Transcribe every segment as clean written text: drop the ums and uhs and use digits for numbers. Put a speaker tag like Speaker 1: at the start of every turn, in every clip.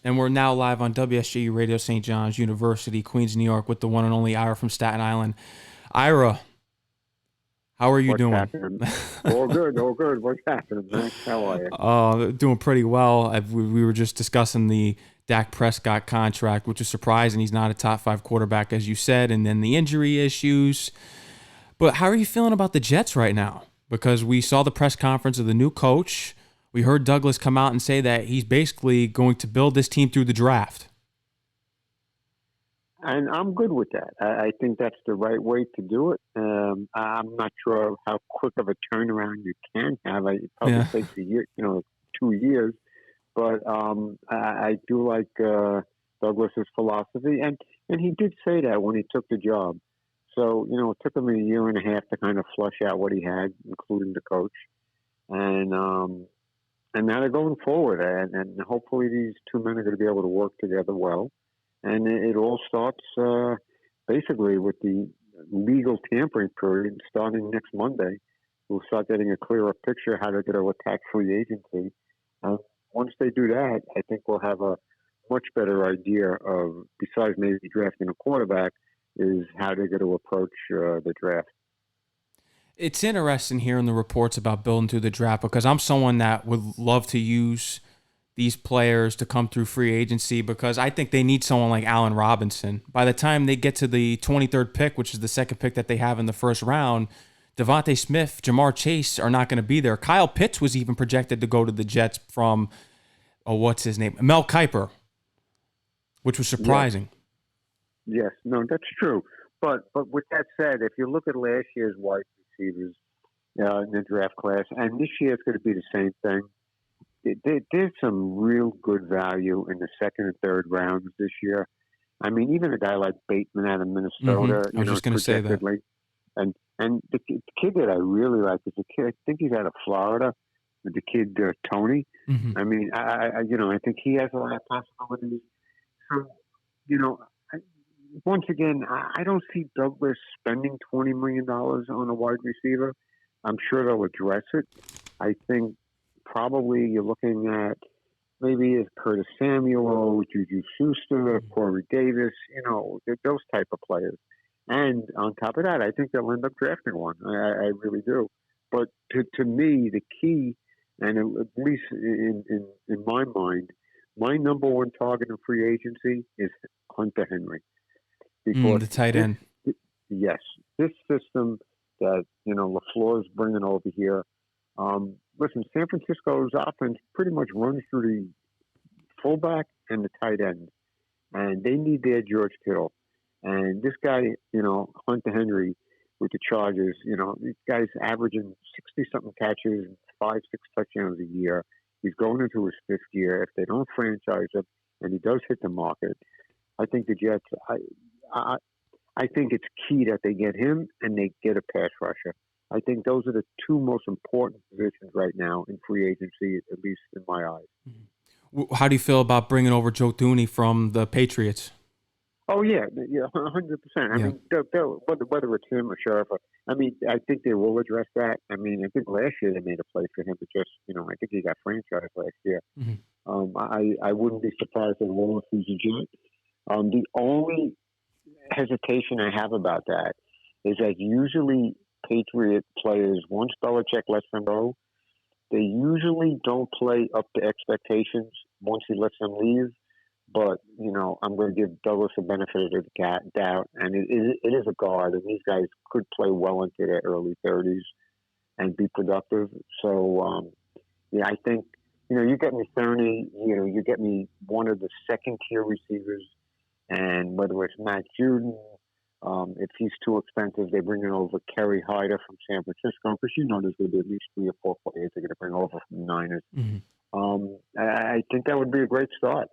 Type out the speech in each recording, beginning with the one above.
Speaker 1: And we're now live on WSJU Radio St. John's University, Queens, New York, with the one and only Ira from Staten Island. Ira, how are you
Speaker 2: What's
Speaker 1: doing?
Speaker 2: happening? All good, all good. What's happening, Max? How are you?
Speaker 1: Doing pretty well. We were just discussing the Dak Prescott contract, which is surprising. He's not a top five quarterback, as you said, and then the injury issues. But how are you feeling about the Jets right now? Because we saw the press conference of the new coach. We heard Douglas come out and say that he's basically going to build this team through the draft.
Speaker 2: And I'm good with that. I think that's the right way to do it. I'm not sure how quick of a turnaround you can have. It probably takes a year, 2 years. But I do like Douglas's philosophy, and he did say that when he took the job. So it took him a year and a half to kind of flush out what he had, including the coach, and now they're going forward, and hopefully these two men are going to be able to work together well. And it all starts basically with the legal tampering period starting next Monday. We'll start getting a clearer picture how they're going to attack free agency. Once they do that, I think we'll have a much better idea of, besides maybe drafting a quarterback, is how they're going to approach the draft.
Speaker 1: It's interesting hearing the reports about building through the draft because I'm someone that would love to use these players to come through free agency because I think they need someone like Allen Robinson. By the time they get to the 23rd pick, which is the second pick that they have in the first round, Devontae Smith, Jamar Chase are not going to be there. Kyle Pitts was even projected to go to the Jets from, what's his name? Mel Kiper, which was surprising.
Speaker 2: Yes, no, that's true. But with that said, if you look at last year's wide receivers in the draft class, and this year it's going to be the same thing, there's some real good value in the second and third rounds this year. I mean, even a guy like Bateman out of Minnesota.
Speaker 1: I was just going to say that.
Speaker 2: And the kid that I really like is a kid. I think he's out of Florida. The kid Tony.
Speaker 1: Mm-hmm.
Speaker 2: I mean, I think he has a lot of possibilities. So, once again, I don't see Douglas spending $20 million on a wide receiver. I'm sure they'll address it. I think probably you're looking at maybe Curtis Samuel, Juju Schuster, Corey Davis, those type of players. And on top of that, I think they'll end up drafting one. I really do. But to me, the key, and at least in my mind, my number one target in free agency is Hunter Henry.
Speaker 1: Because the tight end.
Speaker 2: Yes. This system that, LaFleur's bringing over here, listen, San Francisco's offense pretty much runs through the fullback and the tight end. And they need their George Kittle. And this guy, Hunter Henry with the Chargers, this guy's averaging 60-something catches and 5-6 touchdowns a year. He's going into his fifth year. If they don't franchise him and he does hit the market, I think the Jets, I think it's key that they get him and they get a pass rusher. I think those are the two most important positions right now in free agency, at least in my eyes.
Speaker 1: How do you feel about bringing over Joe Thuney from the Patriots?
Speaker 2: Oh, yeah, 100%. I mean, whether it's him or Sheriff, I think they will address that. I mean, I think last year they made a play for him, but just, I think he got franchised last year.
Speaker 1: Mm-hmm.
Speaker 2: I wouldn't be surprised at all if he's a Jet. The only hesitation I have about that is that usually Patriot players, once Belichick lets them go, they usually don't play up to expectations once he lets them leave. But, I'm going to give Douglas a benefit of the doubt. And it is a guard, and these guys could play well into their early 30s and be productive. So, I think, you get me 30, you get me one of the second-tier receivers. And whether it's Matt Juden, if he's too expensive, they bring in over Kerry Hyder from San Francisco, because there's going to be at least 3 or 4 players they're going to bring over from the Niners.
Speaker 1: Mm-hmm.
Speaker 2: I think that would be a great start.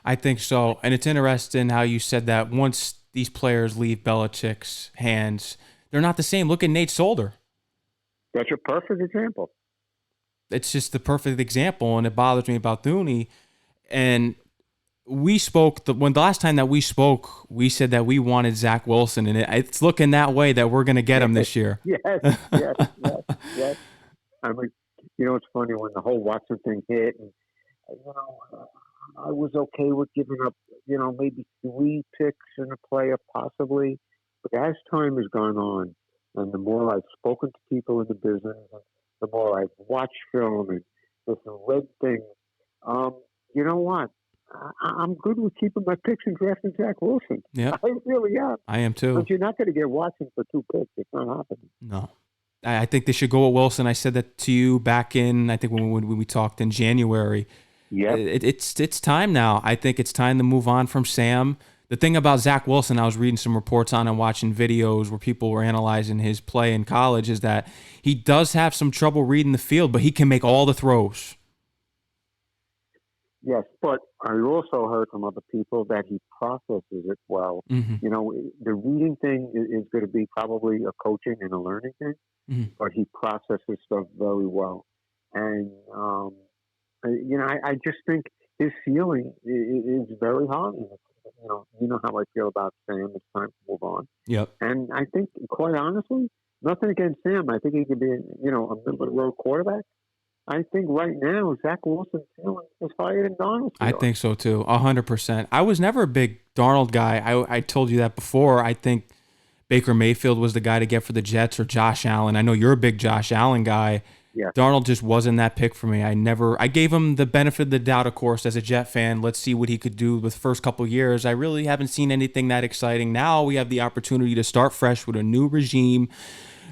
Speaker 1: I think so. And it's interesting how you said that once these players leave Belichick's hands, they're not the same. Look at Nate Solder.
Speaker 2: That's a perfect example.
Speaker 1: It's just the perfect example, and it bothers me about Thuney. And we spoke, the last time that we spoke, we said that we wanted Zach Wilson, and it's looking that way that we're going to get him this year.
Speaker 2: Yes. I mean, it's funny when the whole Watson thing hit, and, I was okay with giving up, maybe 3 picks in a player possibly. But as time has gone on, and the more I've spoken to people in the business, and the more I've watched film and just read things, you know what? I'm good with keeping my picks and drafting Zach Wilson.
Speaker 1: Yeah,
Speaker 2: I really am.
Speaker 1: I am too.
Speaker 2: But you're not going to get Watson for 2 picks. It's not happening.
Speaker 1: No. I think they should go with Wilson. I said that to you back in, I think when we talked in January.
Speaker 2: Yeah.
Speaker 1: It's time now. I think it's time to move on from Sam. The thing about Zach Wilson, I was reading some reports on and watching videos where people were analyzing his play in college, is that he does have some trouble reading the field, but he can make all the throws.
Speaker 2: Yes, but I also heard from other people that he processes it well.
Speaker 1: Mm-hmm.
Speaker 2: The reading thing is going to be probably a coaching and a learning thing, but he processes stuff very well. And, I just think his ceiling is very high. You know how I feel about Sam. It's time to move on.
Speaker 1: Yep.
Speaker 2: And I think, quite honestly, nothing against Sam. I think he could be, a middle-of-the-road quarterback. I think right now, Zach Wilson's ceiling is higher than Darnold's.
Speaker 1: I think so, too. 100%. I was never a big Darnold guy. I told you that before. I think Baker Mayfield was the guy to get for the Jets, or Josh Allen. I know you're a big Josh Allen guy.
Speaker 2: Yeah.
Speaker 1: Darnold just wasn't that pick for me. I gave him the benefit of the doubt, of course, as a Jet fan. Let's see what he could do with the first couple of years. I really haven't seen anything that exciting. Now we have the opportunity to start fresh with a new regime,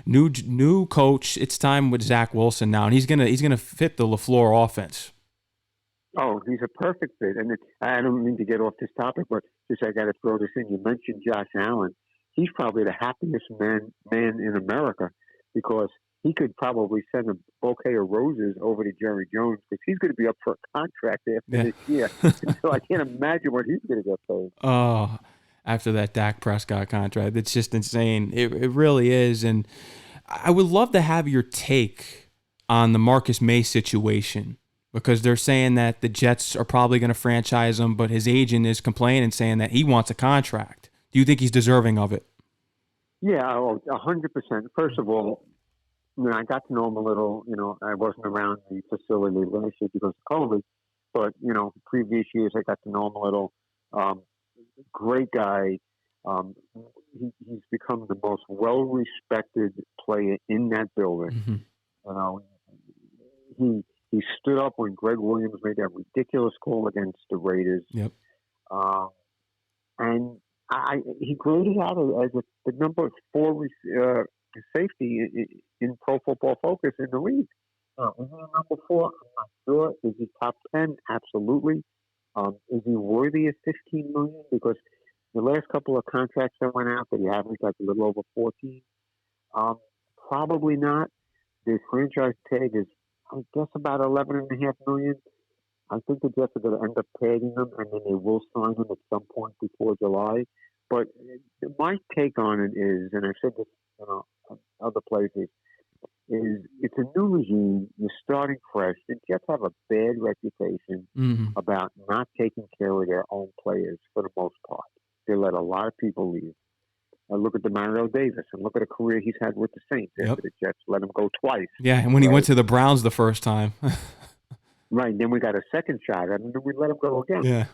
Speaker 1: new coach. It's time with Zach Wilson now, and he's gonna fit the LaFleur offense.
Speaker 2: Oh, he's a perfect fit. And I don't mean to get off this topic, but just I got to throw this in. You mentioned Josh Allen. He's probably the happiest man in America, because he could probably send a bouquet of roses over to Jerry Jones, because he's going to be up for a contract after this year. So I can't imagine what he's going to get paid.
Speaker 1: Oh, after that Dak Prescott contract, it's just insane. It really is. And I would love to have your take on the Marcus May situation, because they're saying that the Jets are probably going to franchise him, but his agent is complaining, saying that he wants a contract. Do you think he's deserving of it?
Speaker 2: Yeah, 100%. First of all, I got to know him a little. I wasn't around the facility last year because of COVID, but, previous years I got to know him a little. Great guy. He's become the most well-respected player in that building.
Speaker 1: Mm-hmm.
Speaker 2: He stood up when Greg Williams made that ridiculous call against the Raiders.
Speaker 1: Yep.
Speaker 2: And he graded out as the number 4 safety in Pro Football Focus in the league. Is he number 4? I'm not sure. Is he top 10? Absolutely. Is he worthy of $15 million? Because the last couple of contracts that went out, that he averaged like a little over 14. Probably not. The franchise tag is, I guess, about $11.5 million. I think the Jets are going to end up paying him, and then they will sign him at some point before July. But my take on it is, and I've said this other places, is it's a new regime. You're starting fresh. The Jets have a bad reputation about not taking care of their own players for the most part. They let a lot of people leave. Look at Demario Davis, and look at a career he's had with the Saints. After the Jets let him go twice.
Speaker 1: Yeah, and when he went to the Browns the first time.
Speaker 2: Right, and then we got a second shot, and then we let him go again.
Speaker 1: Yeah.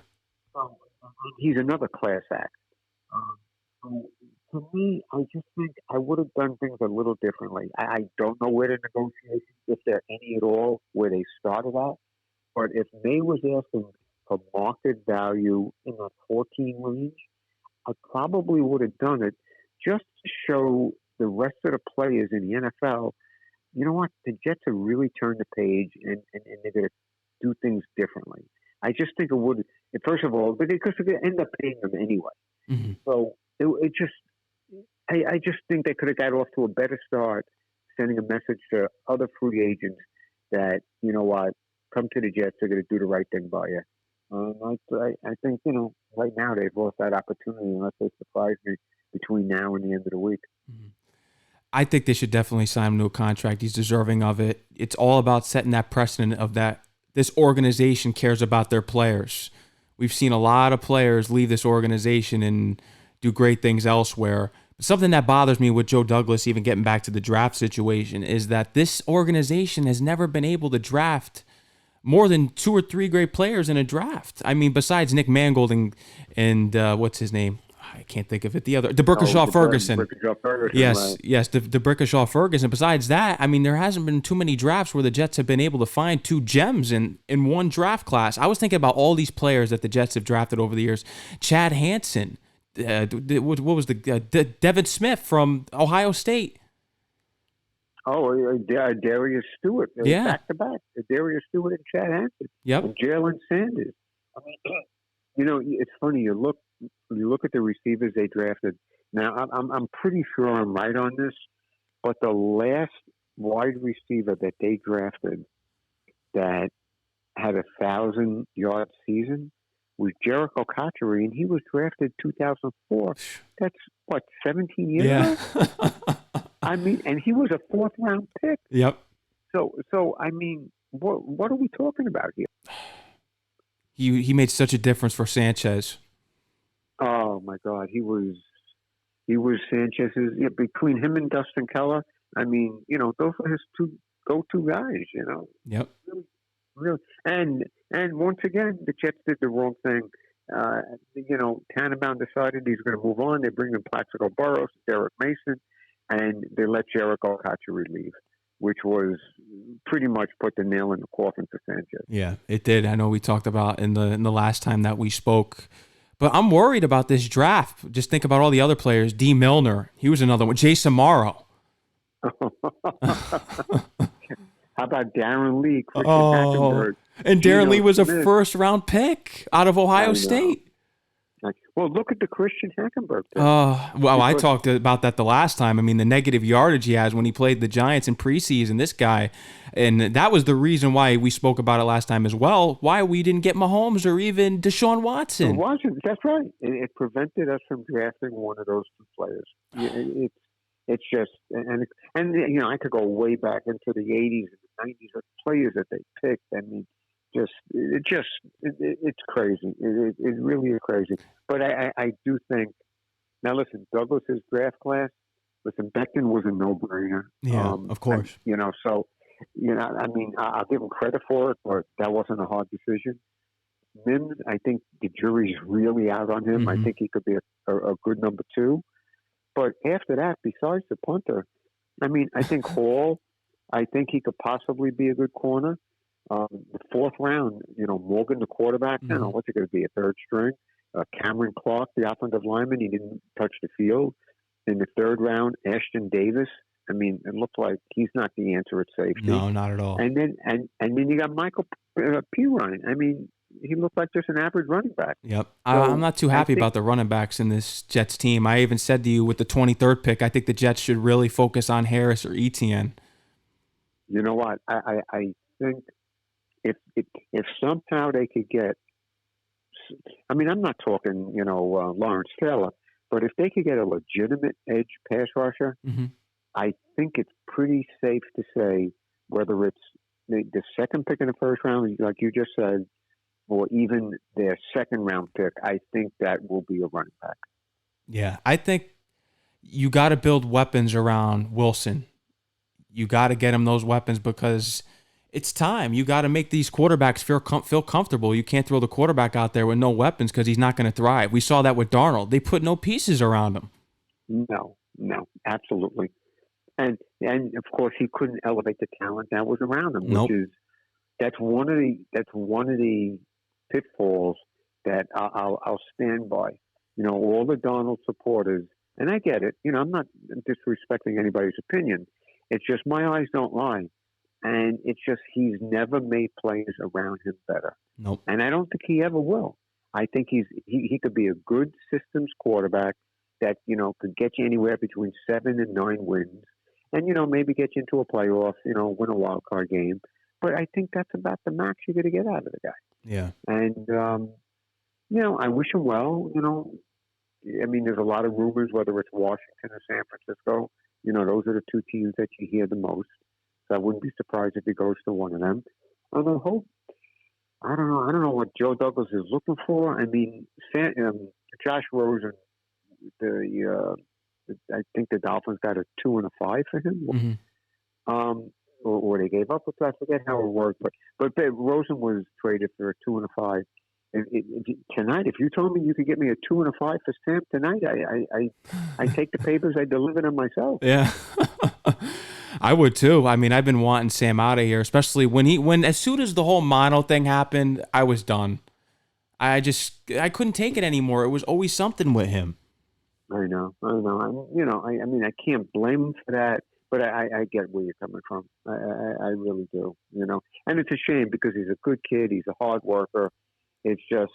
Speaker 2: He's another class act. To me, I just think I would have done things a little differently. I don't know where the negotiations, if there are any at all, where they started at. But if May was asking for market value in that 14 range, I probably would have done it just to show the rest of the players in the NFL, you know what, the Jets have really turned the page and they're going to do things differently. I just think it would, first of all, because they're going to end up paying them anyway.
Speaker 1: Mm-hmm.
Speaker 2: So I just think they could have got off to a better start, sending a message to other free agents that, you know what, come to the Jets, they're going to do the right thing by you. I think, right now they've lost that opportunity unless they surprise me between now and the end of the week.
Speaker 1: Mm-hmm. I think they should definitely sign him to a contract. He's deserving of it. It's all about setting that precedent of that this organization cares about their players. We've seen a lot of players leave this organization and do great things elsewhere. But something that bothers me with Joe Douglas, even getting back to the draft situation, is that this organization has never been able to draft more than 2 or 3 great players in a draft. I mean, besides Nick Mangold and what's his name? I can't think of it. The Brickashaw Ferguson.
Speaker 2: Brickashaw Ferguson.
Speaker 1: Yes,
Speaker 2: right.
Speaker 1: yes, the Brickashaw Ferguson. Besides that, I mean, there hasn't been too many drafts where the Jets have been able to find 2 gems in one draft class. I was thinking about all these players that the Jets have drafted over the years. Chad Hansen, what was Devin Smith from Ohio State.
Speaker 2: Oh, Darius Stewart.
Speaker 1: Yeah.
Speaker 2: Back to back. Darius Stewart and Chad Hansen.
Speaker 1: Yep.
Speaker 2: And Jalen Sanders. I mean, it's funny. You look at the receivers they drafted. Now, I'm pretty sure I'm right on this, but the last wide receiver that they drafted that had 1,000-yard season was Jericho Cotchery, and he was drafted 2004. That's, 17 years ago? I mean, and he was a 4th-round pick.
Speaker 1: Yep.
Speaker 2: So I mean, what are we talking about here?
Speaker 1: He made such a difference for Sanchez.
Speaker 2: Oh my God, he was Sanchez's between him and Dustin Keller. I mean, those are his 2 go-to guys.
Speaker 1: Yep.
Speaker 2: Really. And once again, the Jets did the wrong thing. Tannenbaum decided he's going to move on. They bring in Plaxico Burress, Derek Mason, and they let Jericho Cotchery leave, which was pretty much put the nail in the coffin for Sanchez.
Speaker 1: Yeah, it did. I know we talked about in the last time that we spoke. But I'm worried about this draft. Just think about all the other players. D. Milner, he was another one. Jason Morrow.
Speaker 2: How about Darren Lee, Christian Hackenberg?
Speaker 1: And Darren Lee was a first-round pick out of Ohio State.
Speaker 2: Well, look at the Christian Hackenberg pick.
Speaker 1: Well, I talked about that the last time. I mean, the negative yardage he has when he played the Giants in preseason, this guy. And that was the reason why we spoke about it last time as well, why we didn't get Mahomes or even Deshaun Watson.
Speaker 2: That's right. It prevented us from drafting one of those 2 players. It's just, and I could go way back into the 80s and the 90s of players that they picked. I mean, it's crazy. It really is crazy. But I do think, now listen, Douglas's draft class, Becton was a no-brainer.
Speaker 1: Yeah, of course.
Speaker 2: I mean, I'll give him credit for it, but that wasn't a hard decision. Mims, I think the jury's really out on him. I think he could be a good number 2. But after that, besides the punter, I mean, I think Hall, I think he could possibly be a good corner. The 4th round, Morgan, the quarterback, what's it going to be, a 3rd string? Cameron Clark, the offensive lineman, he didn't touch the field. In the 3rd round, Ashton Davis. I mean, it looked like he's not the answer at safety.
Speaker 1: No, not at all.
Speaker 2: And then you got Michael Pirine. I mean, he looked like just an average running back.
Speaker 1: Yep. I'm not too happy about the running backs in this Jets team. I even said to you with the 23rd pick, I think the Jets should really focus on Harris or Etienne.
Speaker 2: You know what? I think if somehow they could get, I mean, I'm not talking, Lawrence Taylor, but if they could get a legitimate edge pass rusher, I think it's pretty safe to say whether it's the 2nd pick in the 1st round, like you just said, or even their 2nd round pick, I think that will be a running back.
Speaker 1: Yeah, I think you got to build weapons around Wilson. You got to get him those weapons because it's time. You got to make these quarterbacks feel comfortable. You can't throw the quarterback out there with no weapons because he's not going to thrive. We saw that with Darnold. They put no pieces around him.
Speaker 2: No, absolutely. And of course he couldn't elevate the talent that was around him,
Speaker 1: Nope.
Speaker 2: which is that's one of the pitfalls that I'll stand by. All the Donald supporters, and I get it. I'm not disrespecting anybody's opinion. It's just my eyes don't lie, and it's just he's never made players around him better.
Speaker 1: Nope.
Speaker 2: And I don't think he ever will. I think he could be a good systems quarterback that could get you anywhere between 7 and 9 wins, and maybe get you into a playoff, win a wild card game. But I think that's about the max you're going to get out of the guy.
Speaker 1: Yeah.
Speaker 2: And, I wish him well. I mean, there's a lot of rumors, whether it's Washington or San Francisco. Those are the 2 teams that you hear the most. So I wouldn't be surprised if he goes to one of them. And I hope, I don't know what Joe Douglas is looking for. I mean, Josh Rosen, I think the Dolphins got a 2 and a 5 for him. or they gave up. I forget how it worked, but Rosen was traded for a 2 and a 5. Tonight, if you told me you could get me a 2 and a 5 for Sam tonight, I take the papers, I deliver them myself.
Speaker 1: Yeah. I would too. I mean, I've been wanting Sam out of here, especially when as soon as the whole mono thing happened, I was done. I couldn't take it anymore. It was always something with him.
Speaker 2: I know. I mean, I can't blame him for that, but I get where you're coming from. I really do, and it's a shame because he's a good kid. He's a hard worker. It's just,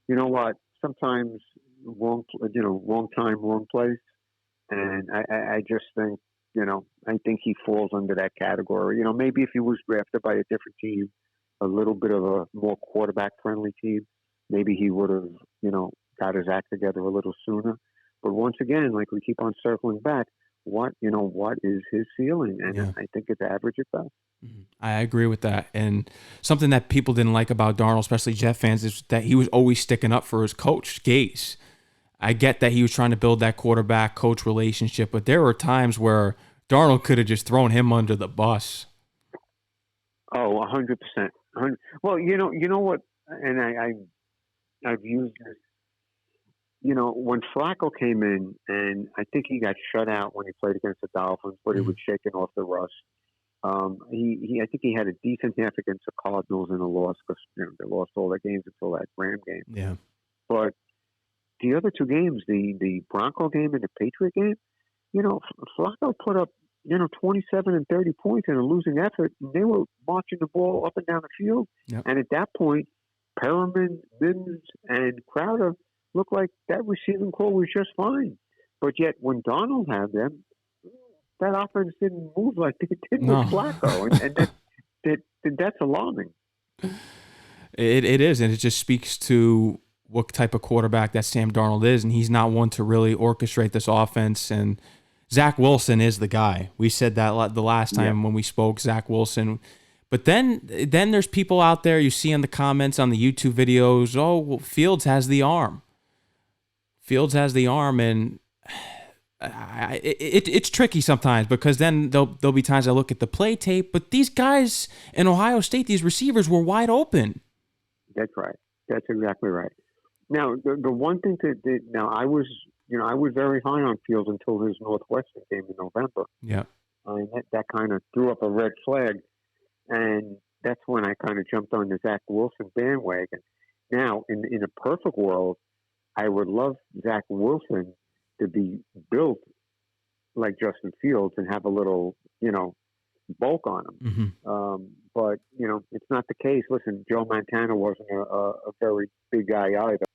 Speaker 2: you know what? Sometimes wrong time, wrong place. And I just think, I think he falls under that category. Maybe if he was drafted by a different team, a little bit of a more quarterback-friendly team, maybe he would have, got his act together a little sooner. But once again, like we keep on circling back, what is his ceiling? And yeah. I think it's average at best.
Speaker 1: I agree with that. And something that people didn't like about Darnold, especially Jet fans, is that he was always sticking up for his coach, Gase. I get that he was trying to build that quarterback-coach relationship, but there were times where Darnold could have just thrown him under the bus.
Speaker 2: Oh, 100%. Well, you know what, and I've used this. When Flacco came in, and I think he got shut out when he played against the Dolphins, but he was shaking off the rust. I think he had a decent half against the Cardinals in a loss because they lost all their games until that Ram game.
Speaker 1: Yeah.
Speaker 2: But the other two games, the Bronco game and the Patriot game, Flacco put up 27 and 30 points in a losing effort. And they were marching the ball up and down the field.
Speaker 1: Yep.
Speaker 2: And at that point, Perriman, Mims, and Crowder looked like that receiving core was just fine. But yet, when Darnold had them, that offense didn't move like it did with Flacco, and that's alarming.
Speaker 1: It is, and it just speaks to what type of quarterback that Sam Darnold is, and he's not one to really orchestrate this offense. And Zach Wilson is the guy. We said that the last time when we spoke, Zach Wilson. But then there's people out there you see in the comments on the YouTube videos, oh, well, Fields has the arm. Fields has the arm, and it's tricky sometimes because then there'll be times I look at the play tape, but these guys in Ohio State, these receivers were wide open.
Speaker 2: That's right. That's exactly right. Now, the one thing I was very high on Fields until his Northwestern game in November.
Speaker 1: Yeah.
Speaker 2: And that kind of threw up a red flag, and that's when I kind of jumped on the Zach Wilson bandwagon. Now, in a perfect world, I would love Zach Wilson to be built like Justin Fields and have a little, bulk on him.
Speaker 1: Mm-hmm.
Speaker 2: But, it's not the case. Listen, Joe Montana wasn't a very big guy either.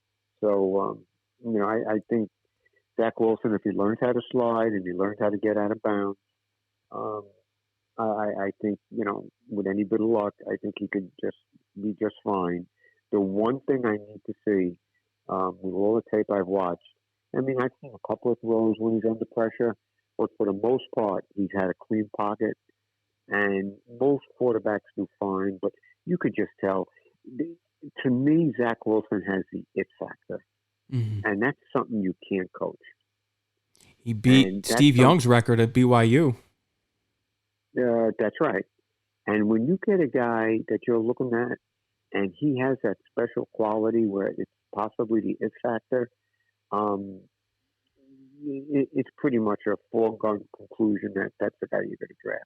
Speaker 2: So, I think Zach Wilson, if he learns how to slide and he learns how to get out of bounds, I think, with any bit of luck, I think he could just be just fine. The one thing I need to see, with all the tape I've watched, I mean, I've seen a couple of throws when he's under pressure, but for the most part, he's had a clean pocket, and most quarterbacks do fine, but you could just tell. To me, Zach Wilson has the it factor, and that's something you can't coach.
Speaker 1: He beat Steve Young's record at BYU.
Speaker 2: That's right. And when you get a guy that you're looking at, and he has that special quality where it's possibly the it factor, it's pretty much a foregone conclusion that that's the guy you're going to draft.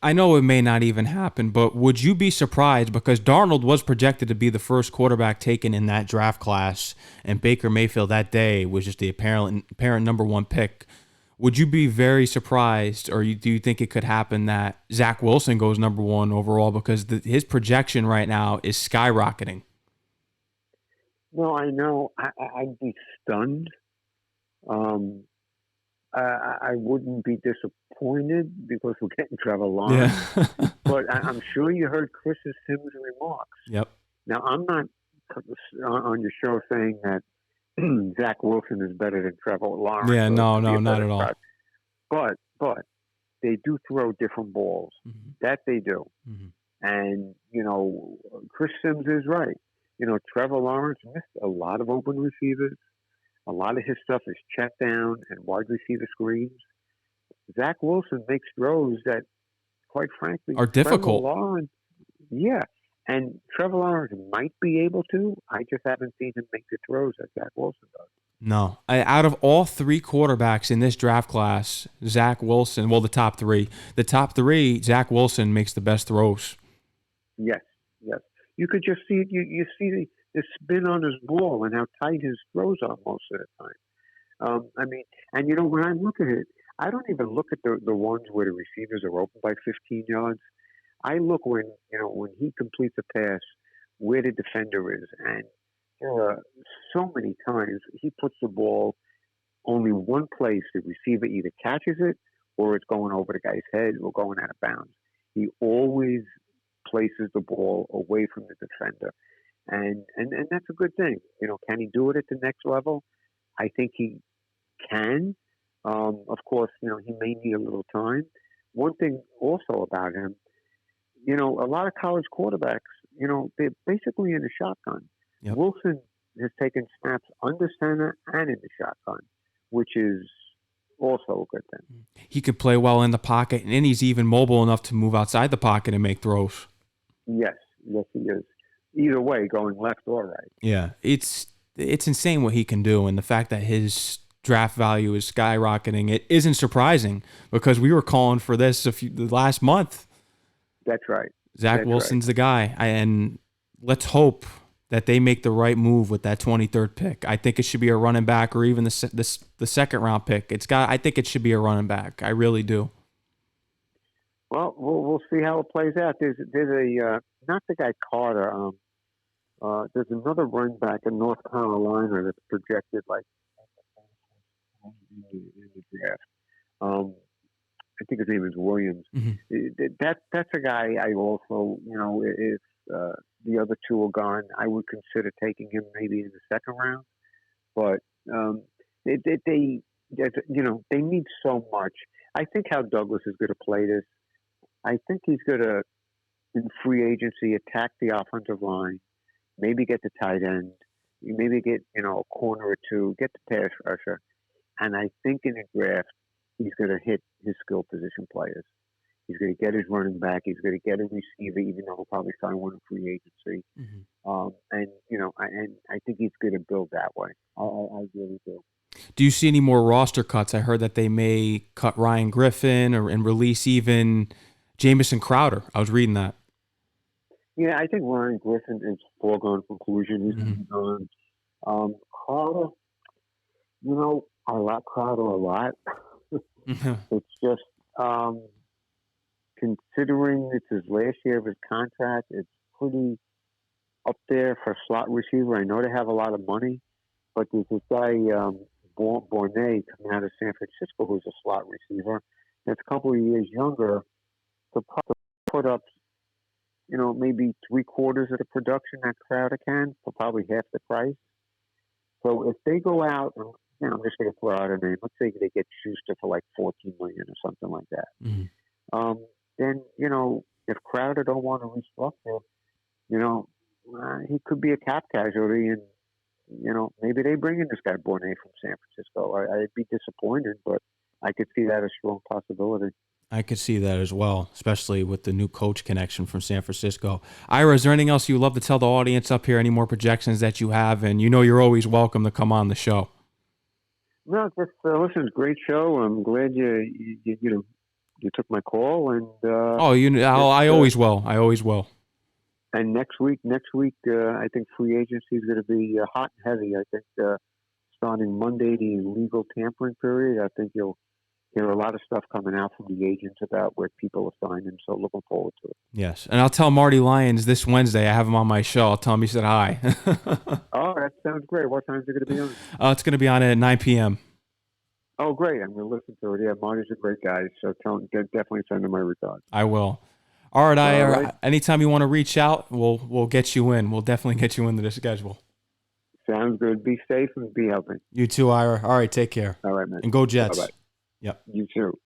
Speaker 1: I know it may not even happen, but would you be surprised, because Darnold was projected to be the first quarterback taken in that draft class, and Baker Mayfield that day was just the apparent number one pick. Would you be very surprised, or do you think it could happen that Zach Wilson goes number one overall, because his projection right now is skyrocketing?
Speaker 2: Well, I know. I'd be stunned. I wouldn't be disappointed because we're getting Trevor Lawrence. Yeah. But I'm sure you heard Chris Sims' remarks.
Speaker 1: Yep.
Speaker 2: Now, I'm not on your show saying that Zach Wilson is better than Trevor Lawrence.
Speaker 1: Yeah, no, not at all.
Speaker 2: But they do throw different balls.
Speaker 1: Mm-hmm.
Speaker 2: That they do.
Speaker 1: Mm-hmm.
Speaker 2: And, Chris Sims is right. Trevor Lawrence missed a lot of open receivers. A lot of his stuff is check down and wide receiver screens. Zach Wilson makes throws that quite frankly,
Speaker 1: are difficult.
Speaker 2: Trevor Lawrence, yeah. And Trevor Lawrence might be able to. I just haven't seen him make the throws that Zach Wilson does.
Speaker 1: No. Out of all three quarterbacks in this draft class, Zach Wilson, well, the top three, Zach Wilson makes the best throws.
Speaker 2: Yes, yes. You could just see it. You see the spin on his ball and how tight his throws are most of the time. I mean, and when I look at it, I don't even look at the ones where the receivers are open by 15 yards. I look when he completes a pass, where the defender is, and there are so many times he puts the ball only one place. The receiver either catches it or it's going over the guy's head or going out of bounds. He always places the ball away from the defender, and that's a good thing. Can he do it at the next level? I think he can. Of course, he may need a little time. One thing also about him, a lot of college quarterbacks, they're basically in the shotgun. Yep. Wilson has taken snaps under center and in the shotgun, which is also a good thing.
Speaker 1: He could play well in the pocket, and he's even mobile enough to move outside the pocket and make throws.
Speaker 2: Yes, he is. Either way, going left or right.
Speaker 1: Yeah, it's insane what he can do, and the fact that his draft value is skyrocketing, it isn't surprising because we were calling for this the last month.
Speaker 2: That's right.
Speaker 1: Zach Wilson's the guy, and let's hope that they make the right move with that 23rd pick. I think it should be a running back or even the second round pick. I think it should be a running back. I really do.
Speaker 2: Well, we'll see how it plays out. There's a not the guy Carter. There's another running back in North Carolina that's projected like in the draft. I think his name is Williams. Mm-hmm. That's a guy I also, if the other two are gone, I would consider taking him maybe in the second round. But they need so much. I think how Douglas is going to play this. I think he's going to, in free agency, attack the offensive line, maybe get the tight end, maybe get a corner or two, get the pass rusher. And I think in the draft, he's going to hit his skill position players. He's going to get his running back. He's going to get a receiver, even though he'll probably sign one in free agency. Mm-hmm. And I think he's going to build that way. I really do.
Speaker 1: Do you see any more roster cuts? I heard that they may cut Ryan Griffin and release even Jamison Crowder. I was reading that.
Speaker 2: Yeah, I think Ryan Griffin is foregone conclusion. He's gone. Crowder, I like Crowder a lot. It's just considering it's his last year of his contract, it's pretty up there for a slot receiver. I know they have a lot of money, but there's this guy, Bournet, coming out of San Francisco, who's a slot receiver. That's a couple of years younger to put up, maybe 3/4 of the production that Crowder can for probably half the price. So if they go out and I'm just going to throw out a name. Let's say they get Schuster for like $14 million or something like that. Mm-hmm. Then if Crowder don't want to restructure, he could be a cap casualty, and maybe they bring in this guy Bournet from San Francisco. I'd be disappointed, but I could see that as a strong possibility.
Speaker 1: I could see that as well, especially with the new coach connection from San Francisco. Ira, is there anything else you'd love to tell the audience up here? Any more projections that you have? And you're always welcome to come on the show.
Speaker 2: No, just listen, great show. I'm glad you took my call, and
Speaker 1: I always will. I always will.
Speaker 2: And next week, I think free agency is going to be hot and heavy. I think starting Monday, the legal tampering period. I think you'll hear a lot of stuff coming out from the agents about where people are signing. So looking forward to it.
Speaker 1: Yes, and I'll tell Marty Lyons this Wednesday. I have him on my show. I'll tell him he said hi.
Speaker 2: Oh, that sounds great. What time is it going to be on?
Speaker 1: It's going to be on at 9 p.m.
Speaker 2: Oh, great. I'm going to listen to it. Yeah, Marty's a great guy, so definitely send him my regards.
Speaker 1: I will. All right, Ira. Anytime you want to reach out, we'll get you in. We'll definitely get you into the schedule.
Speaker 2: Sounds good. Be safe and be healthy.
Speaker 1: You too, Ira. All right, take care.
Speaker 2: All right, man.
Speaker 1: And go Jets.
Speaker 2: Bye-bye.
Speaker 1: Yep.
Speaker 2: You too.